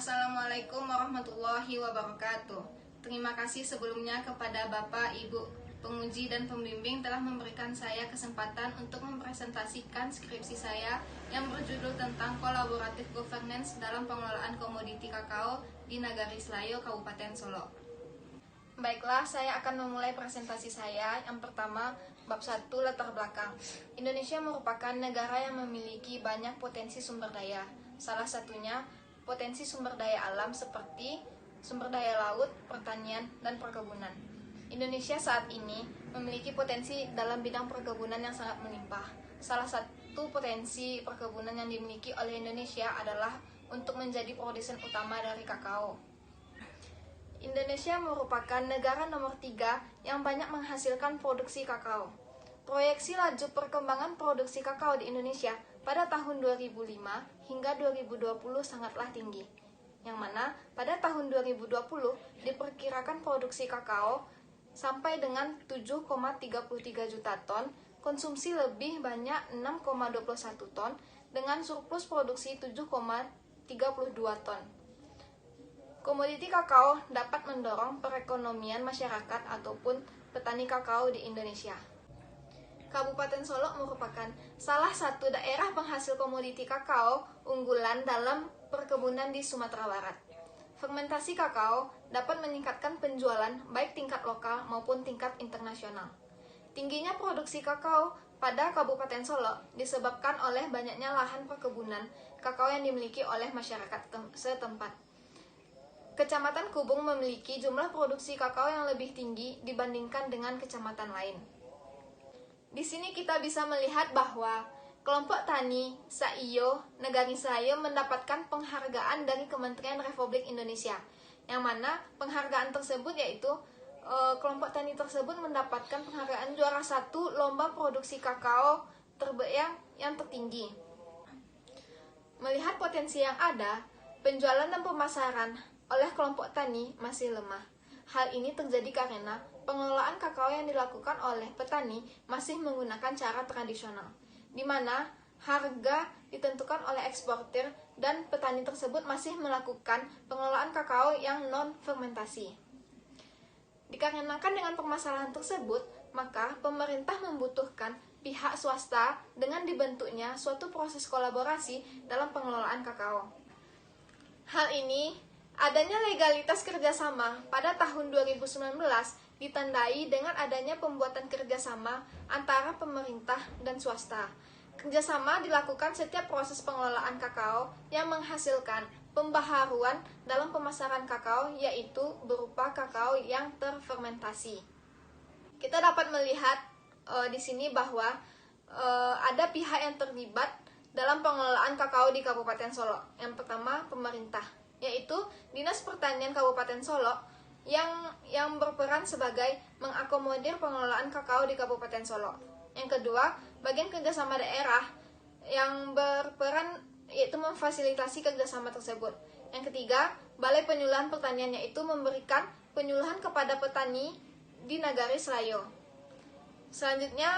Assalamualaikum warahmatullahi wabarakatuh. Terima kasih sebelumnya kepada Bapak, Ibu, penguji dan pembimbing telah memberikan saya kesempatan untuk mempresentasikan skripsi saya yang berjudul tentang kolaboratif governance dalam pengelolaan komoditi kakao di Nagari Slayo, Kabupaten Solok. Baiklah, saya akan memulai presentasi saya. Yang pertama, bab 1, latar belakang. Indonesia merupakan negara yang memiliki banyak potensi sumber daya. Salah satunya potensi sumber daya alam seperti sumber daya laut, pertanian, dan perkebunan. Indonesia saat ini memiliki potensi dalam bidang perkebunan yang sangat melimpah. Salah satu potensi perkebunan yang dimiliki oleh Indonesia adalah untuk menjadi produsen utama dari kakao. Indonesia merupakan negara nomor 3 yang banyak menghasilkan produksi kakao. Proyeksi laju perkembangan produksi kakao di Indonesia pada tahun 2005 hingga 2020 sangatlah tinggi, yang mana pada tahun 2020 diperkirakan produksi kakao sampai dengan 7,33 juta ton, konsumsi lebih banyak 6,21 ton, dengan surplus produksi 7,32 ton. Komoditi kakao dapat mendorong perekonomian masyarakat ataupun petani kakao di Indonesia. Kabupaten Solok merupakan salah satu daerah penghasil komoditi kakao unggulan dalam perkebunan di Sumatera Barat. Fermentasi kakao dapat meningkatkan penjualan baik tingkat lokal maupun tingkat internasional. Tingginya produksi kakao pada Kabupaten Solok disebabkan oleh banyaknya lahan perkebunan kakao yang dimiliki oleh masyarakat setempat. Kecamatan Kubung memiliki jumlah produksi kakao yang lebih tinggi dibandingkan dengan kecamatan lain. Di sini kita bisa melihat bahwa kelompok tani Saiyo Nagari Slayo mendapatkan penghargaan dari Kementerian Republik Indonesia, yang mana penghargaan tersebut yaitu kelompok tani tersebut mendapatkan penghargaan juara 1 lomba produksi kakao yang tertinggi. Melihat potensi yang ada, penjualan dan pemasaran oleh kelompok tani masih lemah. Hal ini terjadi karena pengelolaan kakao yang dilakukan oleh petani masih menggunakan cara tradisional, di mana harga ditentukan oleh eksportir dan petani tersebut masih melakukan pengelolaan kakao yang non-fermentasi. Dikarenakan dengan permasalahan tersebut, maka pemerintah membutuhkan pihak swasta dengan dibentuknya suatu proses kolaborasi dalam pengelolaan kakao. Hal ini adanya legalitas kerjasama pada tahun 2019 ditandai dengan adanya pembuatan kerjasama antara pemerintah dan swasta. Kerjasama dilakukan setiap proses pengelolaan kakao yang menghasilkan pembaharuan dalam pemasaran kakao, yaitu berupa kakao yang terfermentasi. Kita dapat melihat di sini bahwa ada pihak yang terlibat dalam pengelolaan kakao di Kabupaten Solok. Yang pertama, pemerintah, yaitu Dinas Pertanian Kabupaten Solok yang berperan sebagai mengakomodir pengelolaan kakao di Kabupaten Solok. Yang kedua, bagian kerjasama daerah yang berperan yaitu memfasilitasi kerjasama tersebut. Yang ketiga, Balai Penyuluhan Pertanian, yaitu memberikan penyuluhan kepada petani di Nagari Slayo. Selanjutnya,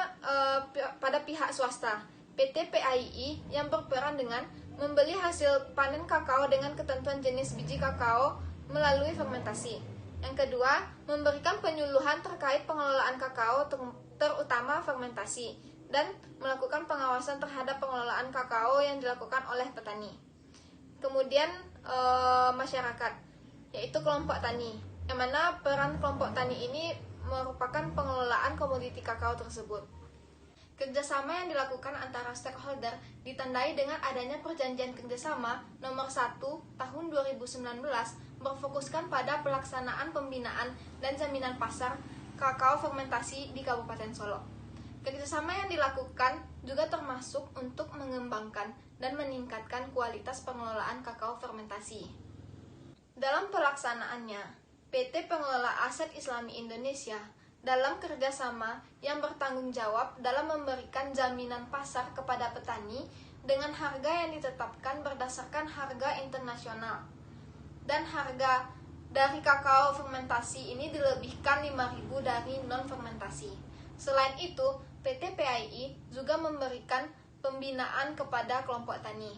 pada pihak swasta, PT PAII yang berperan dengan membeli hasil panen kakao dengan ketentuan jenis biji kakao melalui fermentasi. Yang kedua, memberikan penyuluhan terkait pengelolaan kakao terutama fermentasi dan melakukan pengawasan terhadap pengelolaan kakao yang dilakukan oleh petani. Kemudian masyarakat, yaitu kelompok tani, yang mana peran kelompok tani ini merupakan pengelolaan komoditi kakao tersebut. Kerjasama yang dilakukan antara stakeholder ditandai dengan adanya perjanjian kerjasama nomor 1 tahun 2019 berfokuskan pada pelaksanaan pembinaan dan jaminan pasar kakao fermentasi di Kabupaten Solok. Kerjasama yang dilakukan juga termasuk untuk mengembangkan dan meningkatkan kualitas pengelolaan kakao fermentasi. Dalam pelaksanaannya, PT Pengelola Aset Islami Indonesia dalam kerjasama yang bertanggung jawab dalam memberikan jaminan pasar kepada petani dengan harga yang ditetapkan berdasarkan harga internasional. Dan harga dari kakao fermentasi ini dilebihkan 5.000 dari non-fermentasi. Selain itu, PT PAII juga memberikan pembinaan kepada kelompok tani.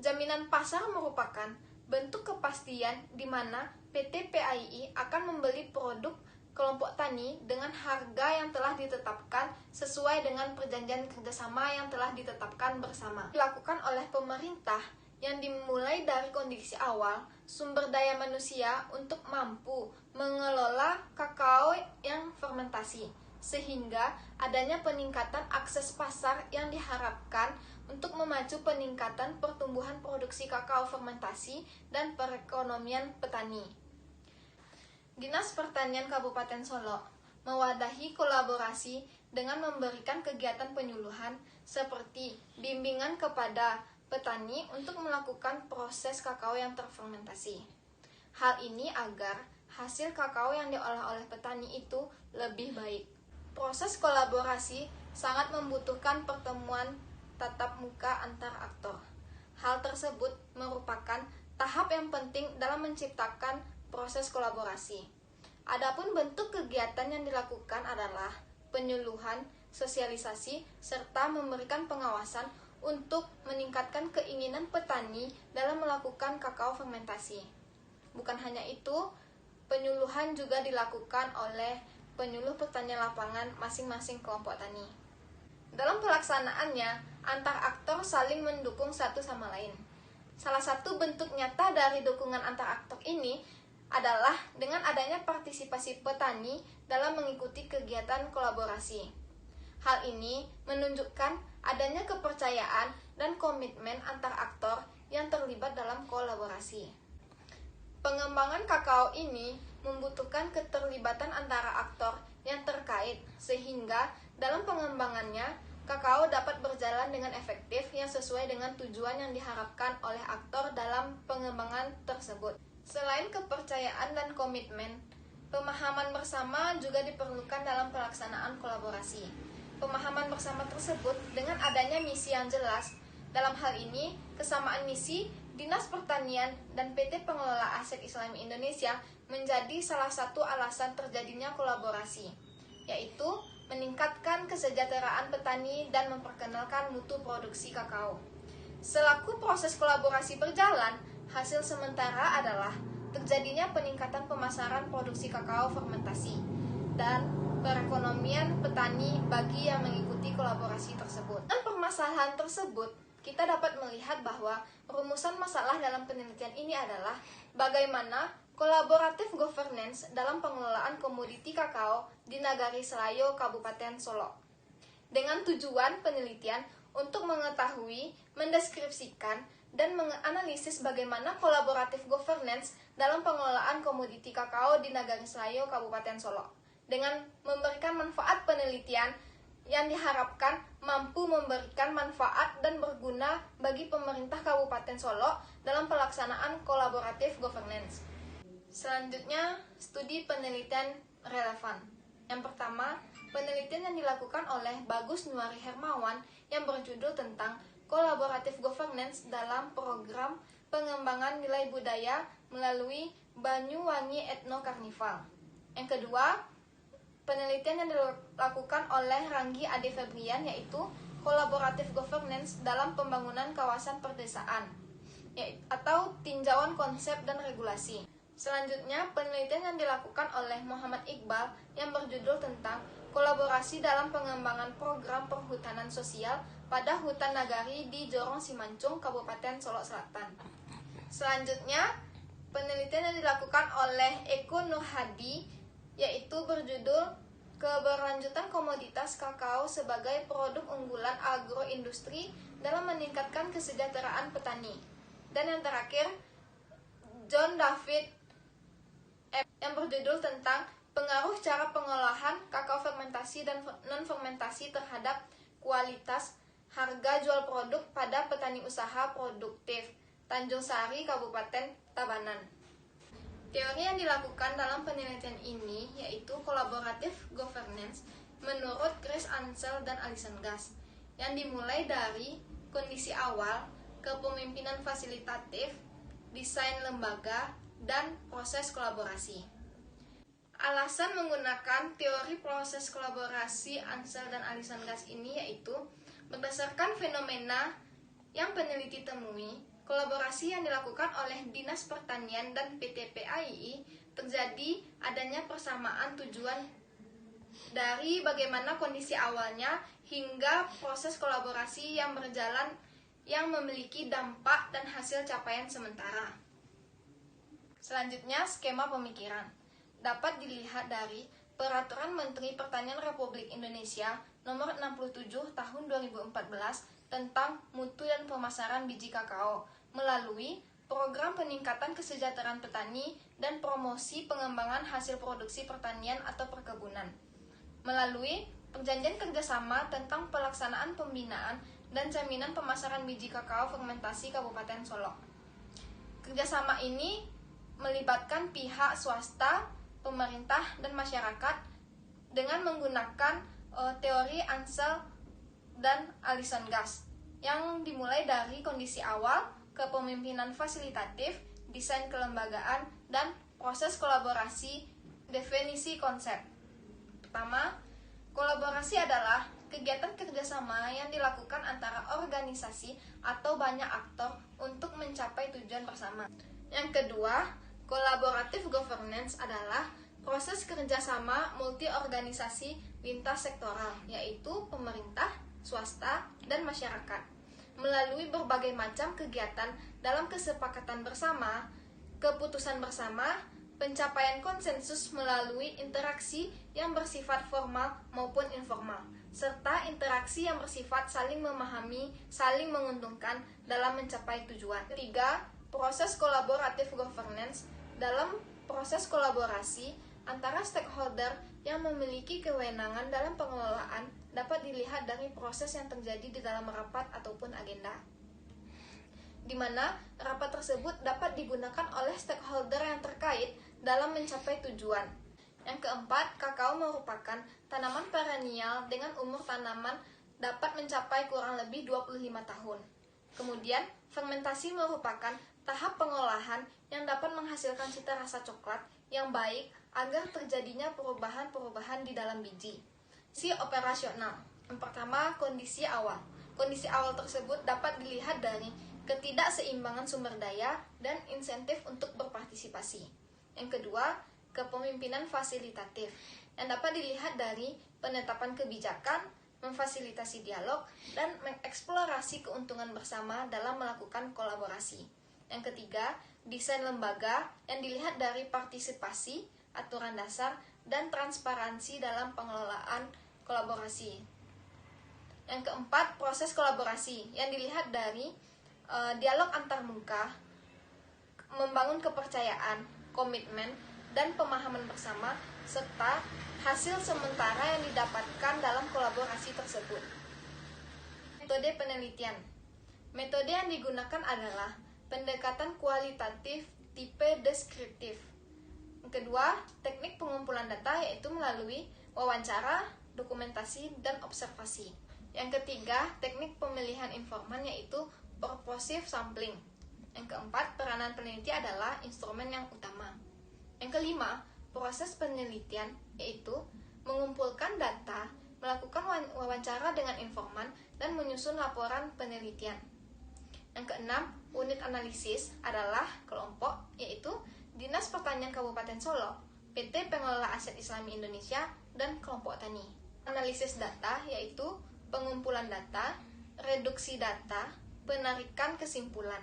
Jaminan pasar merupakan bentuk kepastian di mana PT PAII akan membeli produk kelompok tani dengan harga yang telah ditetapkan sesuai dengan perjanjian kerjasama yang telah ditetapkan bersama. Dilakukan oleh pemerintah yang dimulai dari kondisi awal sumber daya manusia untuk mampu mengelola kakao yang fermentasi, sehingga adanya peningkatan akses pasar yang diharapkan untuk memacu peningkatan pertumbuhan produksi kakao fermentasi dan perekonomian petani. Dinas Pertanian Kabupaten Solo mewadahi kolaborasi dengan memberikan kegiatan penyuluhan seperti bimbingan kepada petani untuk melakukan proses kakao yang terfermentasi. Hal ini agar hasil kakao yang diolah oleh petani itu lebih baik. Proses kolaborasi sangat membutuhkan pertemuan tatap muka antar aktor. Hal tersebut merupakan tahap yang penting dalam menciptakan proses kolaborasi. Adapun bentuk kegiatan yang dilakukan adalah penyuluhan, sosialisasi, serta memberikan pengawasan untuk meningkatkan keinginan petani dalam melakukan kakao fermentasi. Bukan hanya itu, penyuluhan juga dilakukan oleh penyuluh pertanian lapangan masing-masing kelompok tani. Dalam pelaksanaannya, antar aktor saling mendukung satu sama lain. Salah satu bentuk nyata dari dukungan antar aktor ini adalah dengan adanya partisipasi petani dalam mengikuti kegiatan kolaborasi. Hal ini menunjukkan adanya kepercayaan dan komitmen antar aktor yang terlibat dalam kolaborasi. Pengembangan kakao ini membutuhkan keterlibatan antara aktor yang terkait, sehingga dalam pengembangannya, kakao dapat berjalan dengan efektif yang sesuai dengan tujuan yang diharapkan oleh aktor dalam pengembangan tersebut. Selain kepercayaan dan komitmen, pemahaman bersama juga diperlukan dalam pelaksanaan kolaborasi. Pemahaman bersama tersebut dengan adanya misi yang jelas. Dalam hal ini, kesamaan misi, Dinas Pertanian dan PT Pengelola Aset Islami Indonesia menjadi salah satu alasan terjadinya kolaborasi, yaitu meningkatkan kesejahteraan petani dan memperkenalkan mutu produksi kakao. Selaku proses kolaborasi berjalan, hasil sementara adalah terjadinya peningkatan pemasaran produksi kakao fermentasi dan perekonomian petani bagi yang mengikuti kolaborasi tersebut. Dan permasalahan tersebut, kita dapat melihat bahwa rumusan masalah dalam penelitian ini adalah bagaimana kolaboratif governance dalam pengelolaan komoditi kakao di Nagari Selayo, Kabupaten Solo. Dengan tujuan penelitian untuk mengetahui, mendeskripsikan, dan menganalisis bagaimana kolaboratif governance dalam pengelolaan komoditi kakao di Nagari Selayo, Kabupaten Solo. Dengan memberikan manfaat penelitian yang diharapkan mampu memberikan manfaat dan berguna bagi pemerintah Kabupaten Solo dalam pelaksanaan kolaboratif governance. Selanjutnya, studi penelitian relevan. Yang pertama, penelitian yang dilakukan oleh Bagus Nuari Hermawan yang berjudul tentang kolaboratif governance dalam program pengembangan nilai budaya melalui Banyuwangi Ethno Carnival. Yang kedua, penelitian yang dilakukan oleh Ranggi Ade Febrian yaitu kolaboratif governance dalam pembangunan kawasan perdesaan atau tinjauan konsep dan regulasi. Selanjutnya, penelitian yang dilakukan oleh Muhammad Iqbal yang berjudul tentang kolaborasi dalam pengembangan program perhutanan sosial pada hutan nagari di Jorong Simancung, Kabupaten Solo Selatan. Selanjutnya, penelitian yang dilakukan oleh Eko Nurhadi yaitu berjudul keberlanjutan komoditas kakao sebagai produk unggulan agroindustri dalam meningkatkan kesejahteraan petani. Dan yang terakhir, John David yang berjudul tentang pengaruh cara pengolahan kakao fermentasi dan non-fermentasi terhadap kualitas harga jual produk pada petani usaha produktif Tanjung Sari, Kabupaten Tabanan. Teori yang dilakukan dalam penelitian ini yaitu kolaboratif governance menurut Chris Ansel dan Alison Gass, yang dimulai dari kondisi awal, kepemimpinan fasilitatif, desain lembaga, dan proses kolaborasi. Alasan menggunakan teori proses kolaborasi Ansel dan Alison Gass ini yaitu berdasarkan fenomena yang peneliti temui, kolaborasi yang dilakukan oleh Dinas Pertanian dan PT PAII terjadi adanya persamaan tujuan dari bagaimana kondisi awalnya hingga proses kolaborasi yang berjalan yang memiliki dampak dan hasil capaian sementara. Selanjutnya, skema pemikiran dapat dilihat dari Peraturan Menteri Pertanian Republik Indonesia Nomor 67 Tahun 2014 tentang mutu dan pemasaran biji kakao melalui Program Peningkatan Kesejahteraan Petani dan Promosi Pengembangan Hasil Produksi Pertanian atau Perkebunan, melalui Perjanjian Kerjasama tentang Pelaksanaan Pembinaan dan Jaminan Pemasaran Biji Kakao Fermentasi Kabupaten Solok. Kerjasama ini melibatkan pihak swasta, pemerintah, dan masyarakat dengan menggunakan teori Ansel dan Alison Gas yang dimulai dari kondisi awal, kepemimpinan fasilitatif, desain kelembagaan, dan proses kolaborasi. Definisi konsep. Pertama, kolaborasi adalah kegiatan kerjasama yang dilakukan antara organisasi atau banyak aktor untuk mencapai tujuan bersama. Yang kedua, collaborative governance adalah proses kerjasama multi-organisasi lintas sektoral, yaitu pemerintah, swasta, dan masyarakat, melalui berbagai macam kegiatan dalam kesepakatan bersama, keputusan bersama, pencapaian konsensus melalui interaksi yang bersifat formal maupun informal, serta interaksi yang bersifat saling memahami, saling menguntungkan dalam mencapai tujuan. Ketiga, proses collaborative governance. Dalam proses kolaborasi antara stakeholder yang memiliki kewenangan dalam pengelolaan dapat dilihat dari proses yang terjadi di dalam rapat ataupun agenda, di mana rapat tersebut dapat digunakan oleh stakeholder yang terkait dalam mencapai tujuan. Yang keempat, kakao merupakan tanaman perennial dengan umur tanaman dapat mencapai kurang lebih 25 tahun. Kemudian, fermentasi merupakan tahap pengolahan yang dapat menghasilkan cita rasa coklat yang baik agar terjadinya perubahan-perubahan di dalam biji. Si operasional. Yang pertama, kondisi awal. Kondisi awal tersebut dapat dilihat dari ketidakseimbangan sumber daya dan insentif untuk berpartisipasi. Yang kedua, kepemimpinan fasilitatif, yang dapat dilihat dari penetapan kebijakan, memfasilitasi dialog, dan mengeksplorasi keuntungan bersama dalam melakukan kolaborasi. Yang ketiga, desain lembaga, yang dilihat dari partisipasi, aturan dasar, dan transparansi dalam pengelolaan kolaborasi. Yang keempat, proses kolaborasi, yang dilihat dari dialog antarmuka, membangun kepercayaan, komitmen, dan pemahaman bersama, serta hasil sementara yang didapatkan dalam kolaborasi tersebut. Metode penelitian. Metode yang digunakan adalah pendekatan kualitatif tipe deskriptif. Yang kedua, teknik pengumpulan data, yaitu melalui wawancara, dokumentasi, dan observasi. Yang ketiga, teknik pemilihan informan, yaitu purposive sampling. Yang keempat, peranan peneliti adalah instrumen yang utama. Yang kelima, proses penelitian, yaitu mengumpulkan data, melakukan wawancara dengan informan, dan menyusun laporan penelitian. Yang keenam, unit analisis adalah kelompok, yaitu Dinas Pertanian Kabupaten Solok, PT Pengelola Aset Islami Indonesia, dan kelompok tani. Analisis data, yaitu pengumpulan data, reduksi data, penarikan kesimpulan.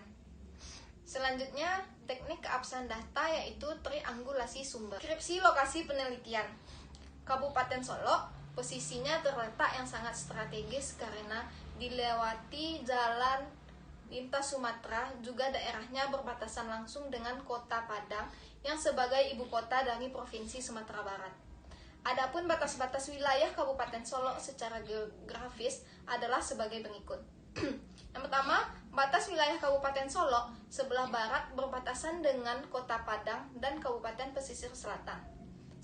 Selanjutnya, teknik keabsahan data, yaitu triangulasi sumber. Deskripsi lokasi penelitian. Kabupaten Solok posisinya terletak yang sangat strategis karena dilewati jalan lintas Sumatera, juga daerahnya berbatasan langsung dengan kota Padang yang sebagai ibu kota dari Provinsi Sumatera Barat. Adapun batas-batas wilayah Kabupaten Solok secara geografis adalah sebagai berikut. Yang pertama, batas wilayah Kabupaten Solok sebelah barat berbatasan dengan Kota Padang dan Kabupaten Pesisir Selatan.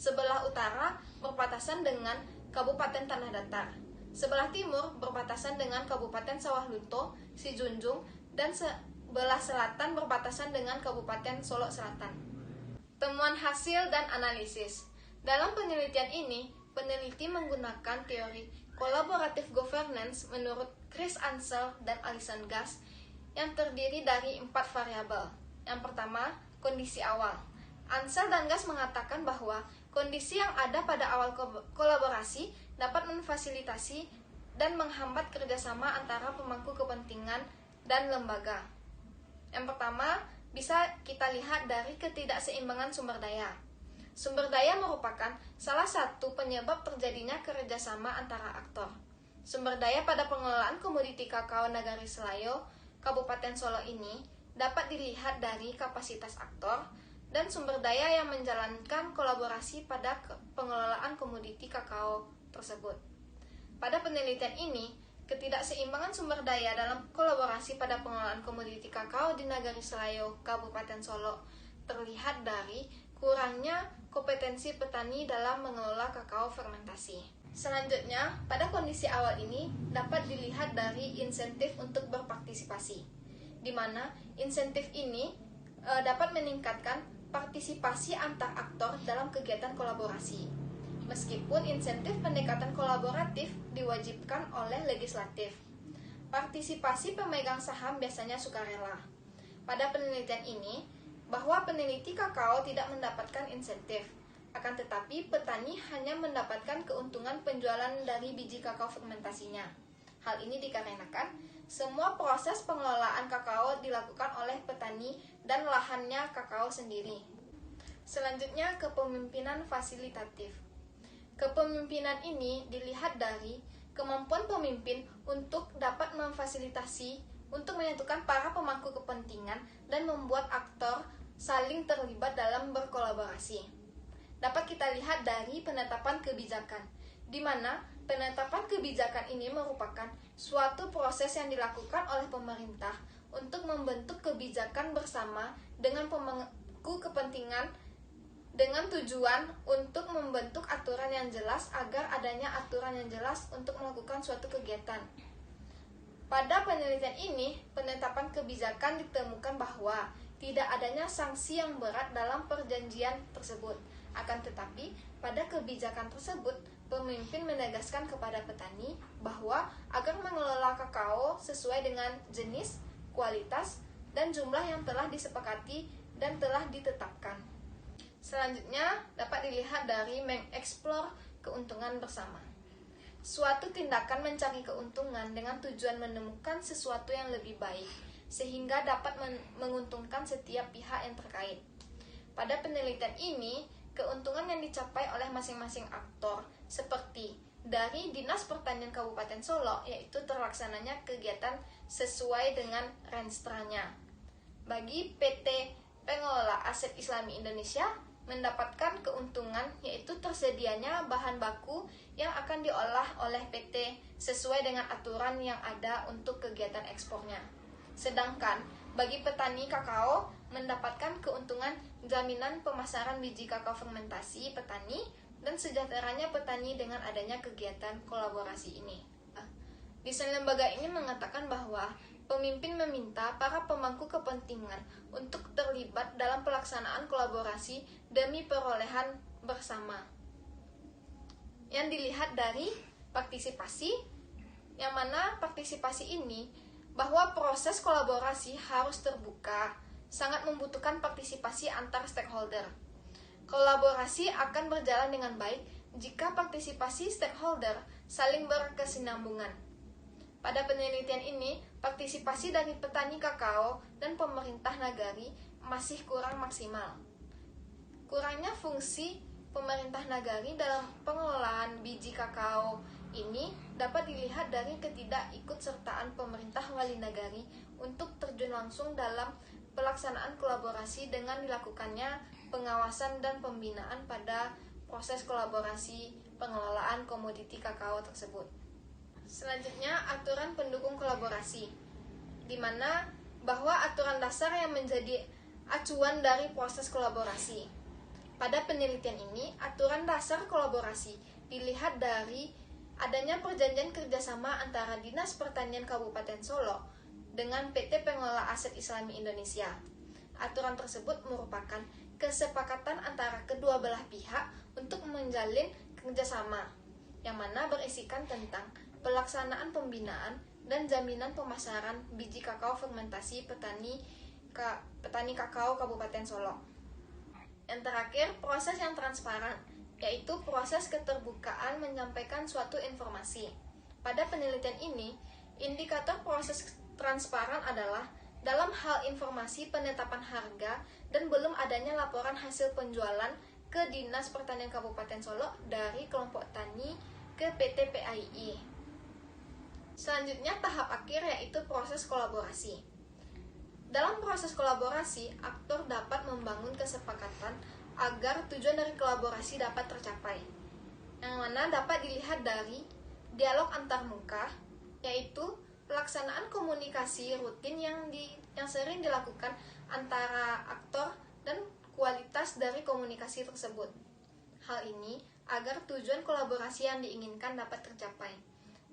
Sebelah utara berbatasan dengan Kabupaten Tanah Datar. Sebelah timur berbatasan dengan Kabupaten Sawah Lunto, Sijunjung, dan sebelah selatan berbatasan dengan Kabupaten Solok Selatan. Temuan hasil dan analisis. Dalam penelitian ini, peneliti menggunakan teori collaborative governance menurut Chris Ansel dan Alison Gas yang terdiri dari 4 variabel. Yang pertama, kondisi awal. Ansel dan Gas mengatakan bahwa kondisi yang ada pada awal kolaborasi dapat memfasilitasi dan menghambat kerjasama antara pemangku kepentingan dan lembaga. Yang pertama, bisa kita lihat dari ketidakseimbangan sumber daya. Sumber daya merupakan salah satu penyebab terjadinya kerjasama antara aktor. Sumber daya pada pengelolaan komoditi kakao Nagari Selayo, Kabupaten Solo ini dapat dilihat dari kapasitas aktor dan sumber daya yang menjalankan kolaborasi pada pengelolaan komoditi kakao tersebut. Pada penelitian ini, ketidakseimbangan sumber daya dalam kolaborasi pada pengelolaan komoditi kakao di Nagari Selayo, Kabupaten Solo terlihat dari kurangnya kompetensi petani dalam mengelola kakao fermentasi. Selanjutnya, pada kondisi awal ini dapat dilihat dari insentif untuk berpartisipasi, di mana insentif ini dapat meningkatkan partisipasi antar aktor dalam kegiatan kolaborasi. Meskipun insentif pendekatan kolaboratif diwajibkan oleh legislatif, partisipasi pemegang saham biasanya sukarela. Pada penelitian ini, bahwa peneliti kakao tidak mendapatkan insentif, akan tetapi petani hanya mendapatkan keuntungan penjualan dari biji kakao fermentasinya. Hal ini dikarenakan semua proses pengelolaan kakao dilakukan oleh petani dan lahannya kakao sendiri. Selanjutnya, kepemimpinan fasilitatif. Kepemimpinan ini dilihat dari kemampuan pemimpin untuk dapat memfasilitasi, untuk menyatukan para pemangku kepentingan dan membuat aktor saling terlibat dalam berkolaborasi. Dapat kita lihat dari penetapan kebijakan, di mana penetapan kebijakan ini merupakan suatu proses yang dilakukan oleh pemerintah untuk membentuk kebijakan bersama dengan pemangku kepentingan dengan tujuan untuk membentuk aturan yang jelas agar adanya aturan yang jelas untuk melakukan suatu kegiatan. Pada penelitian ini, penetapan kebijakan ditemukan bahwa tidak adanya sanksi yang berat dalam perjanjian tersebut. Akan tetapi, pada kebijakan tersebut, pemimpin menegaskan kepada petani bahwa agar mengelola kakao sesuai dengan jenis, kualitas, dan jumlah yang telah disepakati dan telah ditetapkan. Selanjutnya, dapat dilihat dari mengeksplor keuntungan bersama. Suatu tindakan mencari keuntungan dengan tujuan menemukan sesuatu yang lebih baik, sehingga dapat menguntungkan setiap pihak yang terkait. Pada penelitian ini, keuntungan yang dicapai oleh masing-masing aktor, seperti dari Dinas Pertanian Kabupaten Solo, yaitu terlaksananya kegiatan sesuai dengan renstranya. Bagi PT Pengelola Aset Islami Indonesia, mendapatkan keuntungan yaitu tersedianya bahan baku yang akan diolah oleh PT sesuai dengan aturan yang ada untuk kegiatan ekspornya. Sedangkan bagi petani kakao mendapatkan keuntungan jaminan pemasaran biji kakao fermentasi petani dan sejahteranya petani dengan adanya kegiatan kolaborasi ini. Desain lembaga ini mengatakan bahwa pemimpin meminta para pemangku kepentingan untuk terlibat dalam pelaksanaan kolaborasi demi perolehan bersama. Yang dilihat dari partisipasi, yang mana partisipasi ini bahwa proses kolaborasi harus terbuka, sangat membutuhkan partisipasi antar stakeholder. Kolaborasi akan berjalan dengan baik jika partisipasi stakeholder saling berkesinambungan. Pada penelitian ini, partisipasi dari petani kakao dan pemerintah nagari masih kurang maksimal. Kurangnya fungsi pemerintah nagari dalam pengelolaan biji kakao ini dapat dilihat dari ketidakikutsertaan pemerintah wali nagari untuk terjun langsung dalam pelaksanaan kolaborasi dengan dilakukannya pengawasan dan pembinaan pada proses kolaborasi pengelolaan komoditi kakao tersebut. Selanjutnya, aturan pendukung kolaborasi, di mana bahwa aturan dasar yang menjadi acuan dari proses kolaborasi. Pada penelitian ini, aturan dasar kolaborasi dilihat dari adanya perjanjian kerjasama antara Dinas Pertanian Kabupaten Solo dengan PT Pengelola Aset Islami Indonesia. Aturan tersebut merupakan kesepakatan antara kedua belah pihak untuk menjalin kerjasama, yang mana berisikan tentang pelaksanaan pembinaan dan jaminan pemasaran biji kakao fermentasi petani kakao Kabupaten Solok. Yang terakhir, proses yang transparan, yaitu proses keterbukaan menyampaikan suatu informasi. Pada penelitian ini, indikator proses transparan adalah dalam hal informasi penetapan harga dan belum adanya laporan hasil penjualan ke Dinas Pertanian Kabupaten Solok dari kelompok tani ke PT PAII. Selanjutnya tahap akhir yaitu proses kolaborasi. Dalam proses kolaborasi, aktor dapat membangun kesepakatan agar tujuan dari kolaborasi dapat tercapai, yang mana dapat dilihat dari dialog antarmuka, yaitu pelaksanaan komunikasi rutin yang sering dilakukan antara aktor dan kualitas dari komunikasi tersebut. Hal ini agar tujuan kolaborasi yang diinginkan dapat tercapai.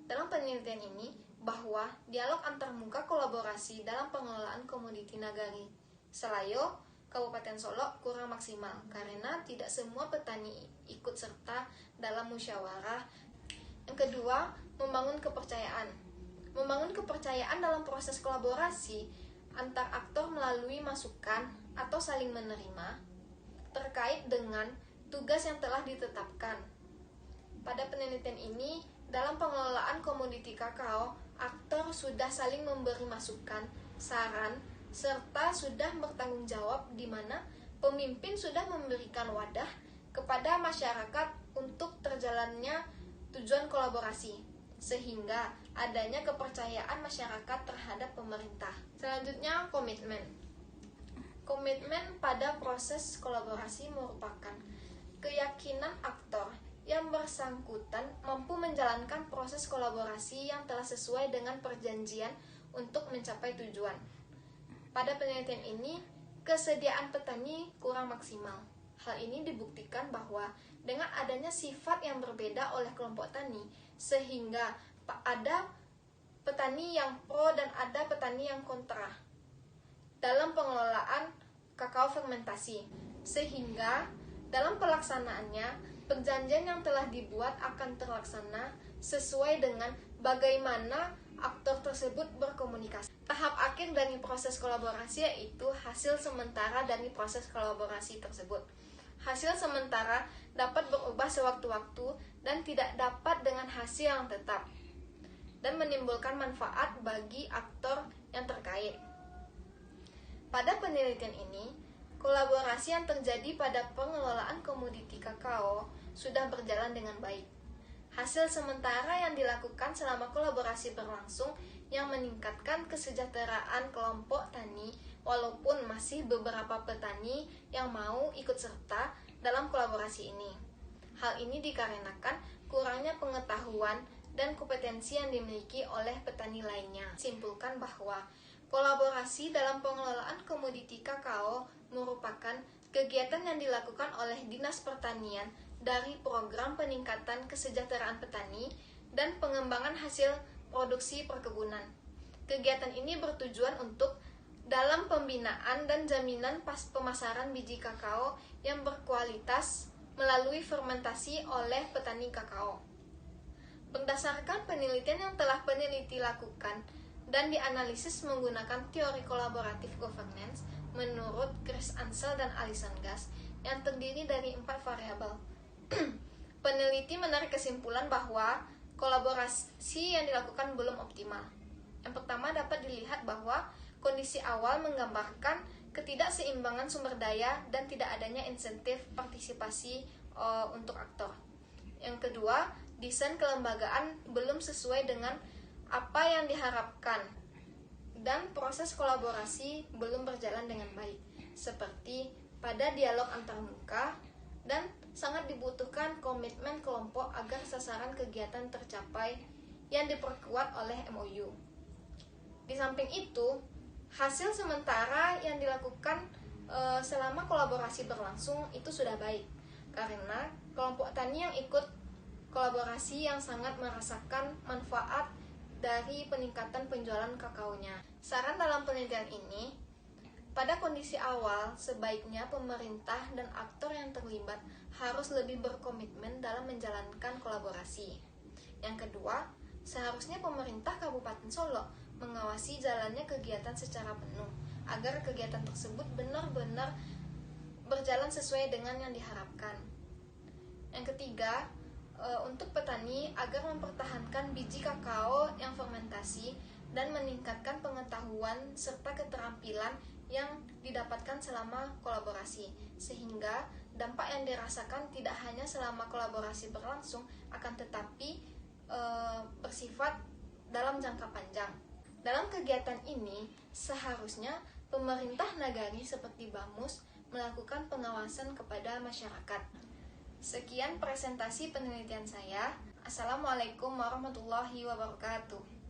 Dalam penelitian ini, bahwa dialog antarmuka kolaborasi dalam pengelolaan komoditi Nagari Selayo, Kabupaten Solok kurang maksimal karena tidak semua petani ikut serta dalam musyawarah. Yang kedua, membangun kepercayaan. Membangun kepercayaan dalam proses kolaborasi antar aktor melalui masukan atau saling menerima terkait dengan tugas yang telah ditetapkan. Pada penelitian ini, dalam pengelolaan komoditi kakao, aktor sudah saling memberi masukan, saran, serta sudah bertanggung jawab di mana pemimpin sudah memberikan wadah kepada masyarakat untuk terjalannya tujuan kolaborasi, sehingga adanya kepercayaan masyarakat terhadap pemerintah. Selanjutnya, komitmen. Komitmen pada proses kolaborasi merupakan keyakinan aktor yang bersangkutan mampu menjalankan proses kolaborasi yang telah sesuai dengan perjanjian untuk mencapai tujuan. Pada penelitian ini, kesediaan petani kurang maksimal. Hal ini dibuktikan bahwa dengan adanya sifat yang berbeda oleh kelompok tani, sehingga ada petani yang pro dan ada petani yang kontra dalam pengelolaan kakao fermentasi, sehingga dalam pelaksanaannya perjanjian yang telah dibuat akan terlaksana sesuai dengan bagaimana aktor tersebut berkomunikasi. Tahap akhir dari proses kolaborasi yaitu hasil sementara dari proses kolaborasi tersebut. Hasil sementara dapat berubah sewaktu-waktu dan tidak dapat dengan hasil yang tetap, dan menimbulkan manfaat bagi aktor yang terkait. Pada penelitian ini, kolaborasi yang terjadi pada pengelolaan komoditi kakao sudah berjalan dengan baik. Hasil sementara yang dilakukan selama kolaborasi berlangsung yang meningkatkan kesejahteraan kelompok tani, walaupun masih beberapa petani yang mau ikut serta dalam kolaborasi ini. Hal ini dikarenakan kurangnya pengetahuan dan kompetensi yang dimiliki oleh petani lainnya. Simpulkan bahwa kolaborasi dalam pengelolaan komoditi kakao merupakan kegiatan yang dilakukan oleh Dinas Pertanian dari program peningkatan kesejahteraan petani dan pengembangan hasil produksi perkebunan. Kegiatan ini bertujuan untuk dalam pembinaan dan jaminan pemasaran biji kakao yang berkualitas melalui fermentasi oleh petani kakao. Berdasarkan penelitian yang telah peneliti lakukan dan dianalisis menggunakan teori kolaboratif governance menurut Chris Ansel dan Alison Gass yang terdiri dari 4 variabel. Peneliti menarik kesimpulan bahwa kolaborasi yang dilakukan belum optimal. Yang pertama, dapat dilihat bahwa kondisi awal menggambarkan ketidakseimbangan sumber daya dan tidak adanya insentif partisipasi untuk aktor. Yang kedua, desain kelembagaan belum sesuai dengan apa yang diharapkan dan proses kolaborasi belum berjalan dengan baik, seperti pada dialog antarmuka, dan sangat dibutuhkan komitmen kelompok agar sasaran kegiatan tercapai yang diperkuat oleh MOU. Di samping itu, hasil sementara yang dilakukan selama kolaborasi berlangsung itu sudah baik, karena kelompok tani yang ikut kolaborasi yang sangat merasakan manfaat dari peningkatan penjualan kakaonya. Saran dalam penelitian ini, pada kondisi awal, sebaiknya pemerintah dan aktor yang terlibat harus lebih berkomitmen dalam menjalankan kolaborasi. Yang kedua, Seharusnya pemerintah Kabupaten Solo mengawasi jalannya kegiatan secara penuh agar kegiatan tersebut benar-benar berjalan sesuai dengan yang diharapkan. Yang ketiga, untuk petani agar mempertahankan biji kakao yang fermentasi dan meningkatkan pengetahuan serta keterampilan yang didapatkan selama kolaborasi, sehingga dampak yang dirasakan tidak hanya selama kolaborasi berlangsung, akan tetapi bersifat dalam jangka panjang. Dalam kegiatan ini, seharusnya pemerintah nagari seperti BAMUS melakukan pengawasan kepada masyarakat. Sekian presentasi penelitian saya. Assalamualaikum warahmatullahi wabarakatuh.